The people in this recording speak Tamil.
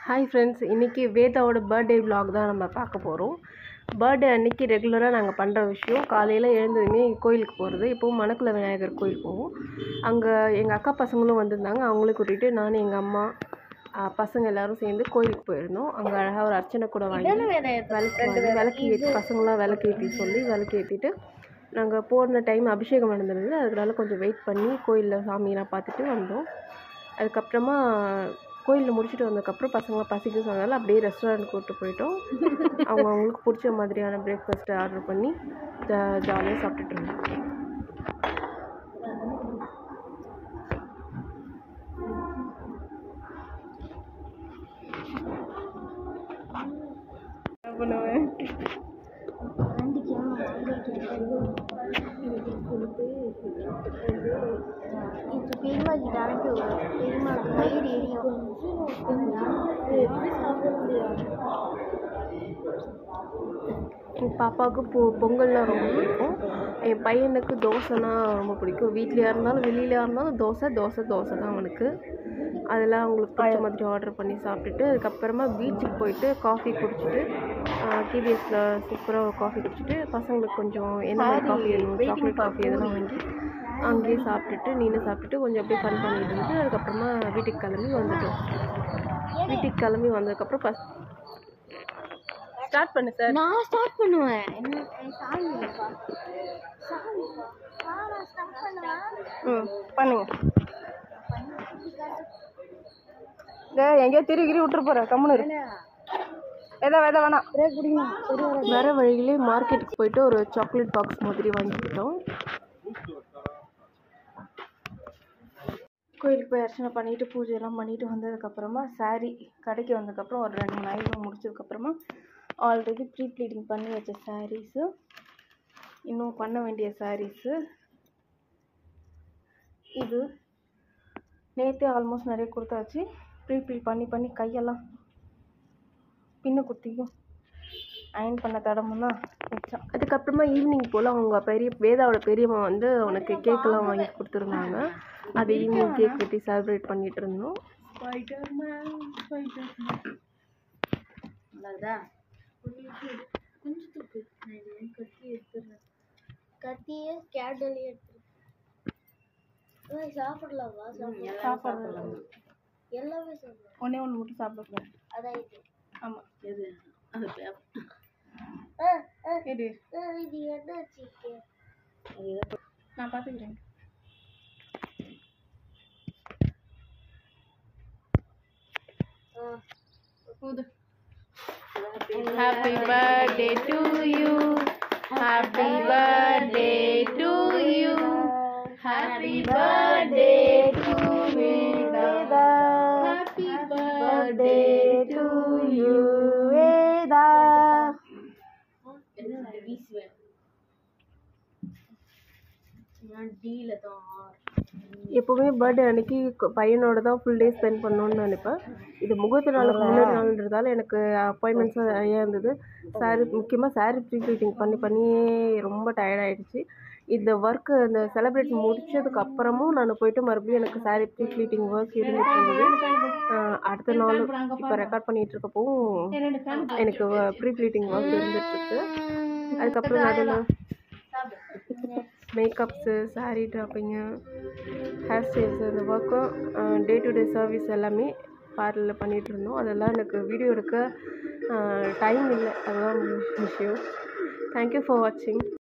ஹாய் ஃப்ரெண்ட்ஸ், இன்றைக்கி வேதாவோட பர்த்டே vlog தான் நம்ம பார்க்க போகிறோம். பர்த்டே அன்றைக்கி ரெகுலராக நாங்கள் பண்ணுற விஷயம் காலையில் எழுந்ததுமே கோயிலுக்கு போகிறது. இப்போவும் மணக்குள விநாயகர் கோயில் போவோம். அங்கே எங்கள் அக்கா பசங்களும் வந்திருந்தாங்க. அவங்களே கூட்டிகிட்டு நான் எங்கள் அம்மா பசங்க எல்லோரும் சேர்ந்து கோயிலுக்கு போயிருந்தோம். அங்கே அழகாக ஒரு அர்ச்சனை கூட வாங்கி விளக்கு ஏற்றி பசங்களாம் விளக்கு ஏற்றி சொல்லி விளக்கு ஏற்றிட்டு நாங்கள் போன டைம் அபிஷேகம் நடந்திருந்தது. அதனால கொஞ்சம் வெயிட் பண்ணி கோயிலில் சாமியெல்லாம் பார்த்துட்டு வந்தோம். அதுக்கப்புறமா கோயிலில் முடிச்சுட்டு வந்ததுக்கப்புறம் பசங்களாம் பசிக்குன்னு சொன்னதால் அப்படியே ரெஸ்டாரண்ட் கூப்பிட்டு போயிட்டோம். அவங்களுக்கு பிடிச்ச மாதிரியான பிரேக்ஃபாஸ்ட்டு ஆர்டர் பண்ணி ஜாலியாக சாப்பிட்டுட்டு இருந்தோம். பண்ணுவேன் என் பாப்பாவுக்கு பொங்கல்லாம் ரொம்ப பிடிக்கும். என் பையனுக்கு தோசைனா ரொம்ப பிடிக்கும். வீட்லையா இருந்தாலும் வெளியிலையா இருந்தாலும் தோசை தான் அவனுக்கு. அதெல்லாம் அவங்களுக்கு பிடிச்ச மாதிரி ஆர்டர் பண்ணி சாப்பிட்டுட்டு அதுக்கப்புறமா பீச்சுக்கு போயிட்டு காஃபி குடிச்சிட்டு டிவிஎஸில் சூப்பராக காஃபி குடிச்சிட்டு பசங்களுக்கு கொஞ்சம் என்ன மாதிரி காஃபி வேணும் சாக்லேட் காஃபி இதெல்லாம் வாங்கி அங்கேயே சாப்பிட்டுட்டு கொஞ்சம் அப்படியே ஃபன் பண்ணிட்டு இருந்து அதுக்கப்புறமா வீட்டுக்கு கிளம்பி வந்ததுக்கப்புறம் ஸ்டார்ட் பண்ணு சார். நான் ஸ்டார்ட் பண்ணுவேன். பண்ணுங்க. எங்கேயோ திருகிரி விட்டுரு போற கம்முனு எதை வேணாம். வர வழியிலே மார்க்கெட்டுக்கு போயிட்டு ஒரு சாக்லேட் பாக்ஸ் மாதிரி வாங்கிக்கிட்டோம். கோயிலுக்கு போய் அர்ச்சனை பண்ணிவிட்டு பூஜையெல்லாம் பண்ணிவிட்டு வந்ததுக்கப்புறமா கடைக்கு வந்ததுக்கப்புறம் ஒரு 2 மணி நேரம் முடிச்சதுக்கப்புறமா ஆல்ரெடி ப்ரீ ப்ளீட்டிங் பண்ணி வச்ச சாரீஸு, இன்னும் பண்ண வேண்டிய சாரீஸு, இது நேற்றே ஆல்மோஸ்ட் நிறைய கொடுத்தாச்சு. ப்ரீ ப்ளீட் பண்ணி கையெல்லாம் பின்ன குத்திக்கும் அயன் பண்ண தடமுன்னா மிச்சம். அதுக்கப்புறமா ஈவினிங் போல் அவங்க வேதாவோட பெரியம்மா வந்து அவனுக்கு கேக்கெல்லாம் வாங்கி கொடுத்துருந்தாங்க. அது ஈவினிங் கேக் வெட்டி செலிப்ரேட் பண்ணிட்டு இருந்தோம். சாப்பிடலாம் எல்லாமே ஒன்னே ஒன்று மட்டும் சாப்பிடக்கூடாது. அதான் ஆமாம் எது அது இது என்ன நான் பார்த்துக்கிறேன். Happy birthday to you. Happy birthday to you. Happy birthday to Veda. Happy birthday to you Veda. எப்போவுமே பர்த்டே அன்னைக்கு பையனோட தான் ஃபுல் டே ஸ்பெண்ட் பண்ணணுன்னு நினைப்பேன். இது முகூர்த்த நாளுக்கு முன்னாடி நாள்ன்றதால எனக்கு அப்பாயின்மெண்ட்ஸும் நிறையா இருந்தது. முக்கியமாக சாரீ ப்ரீ ப்ளீட்டிங் பண்ணியே ரொம்ப டயர்டாகிடுச்சு. இந்த ஒர்க்கு இந்த செலிப்ரேட் முடித்ததுக்கு அப்புறமும் நான் போயிட்டு மறுபடியும் எனக்கு சாரீ ப்ரீ ப்ளீட்டிங் ஒர்க் இருந்துட்டு இருந்தது. அடுத்த நாள் இப்போ ரெக்கார்ட் பண்ணிகிட்டு இருக்கப்பவும் எனக்கு ப்ரீ ப்ளீட்டிங் ஒர்க் இருந்துகிட்ருக்கு. அதுக்கப்புறம் அதில் மேக்கப்ஸு, சாரீ ட்ராப்பிங்கு, ஹேர் ஸ்டைல்ஸு, இந்த ஒர்க்கும் டே டு டே சர்வீஸ் எல்லாமே பார்லரில் பண்ணிகிட்டு இருந்தோம். அதெல்லாம் எனக்கு வீடியோ எடுக்க டைம் இல்லை. அதுதான் விஷயம். தேங்க்யூ ஃபார் வாட்சிங்.